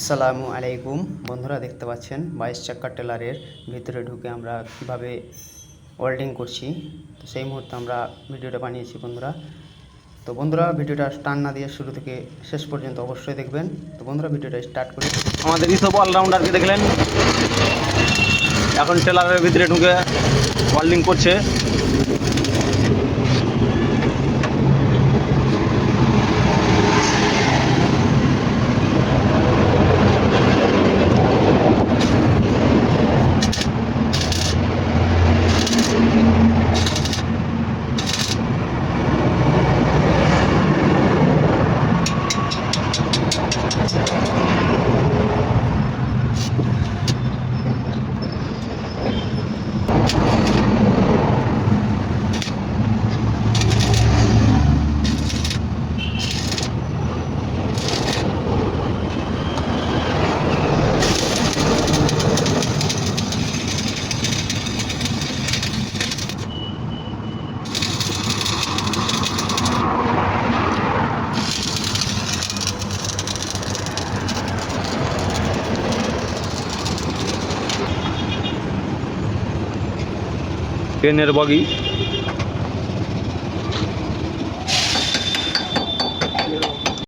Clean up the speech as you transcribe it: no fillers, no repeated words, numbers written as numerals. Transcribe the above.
আসসালামু আলাইকুম বন্ধুরা, দেখতে পাচ্ছেন 22 চাক্কা টেলারের ভিতরে ঢুকে আমরা কিভাবে ওয়েল্ডিং করছি। তো সেই মুহূর্তে আমরা ভিডিওটা বানিয়েছি বন্ধুরা। তো বন্ধুরা, ভিডিওটা টান না দিয়ে শুরু থেকে শেষ পর্যন্ত অবশ্যই দেখবেন। তো বন্ধুরা, ভিডিওটা স্টার্ট করি। আমাদের সব অলরাউন্ডারকে দেখলেন এখন টেলারের ভিতরে ঢুকে ওয়েল্ডিং করছে। ট্রেনের বগি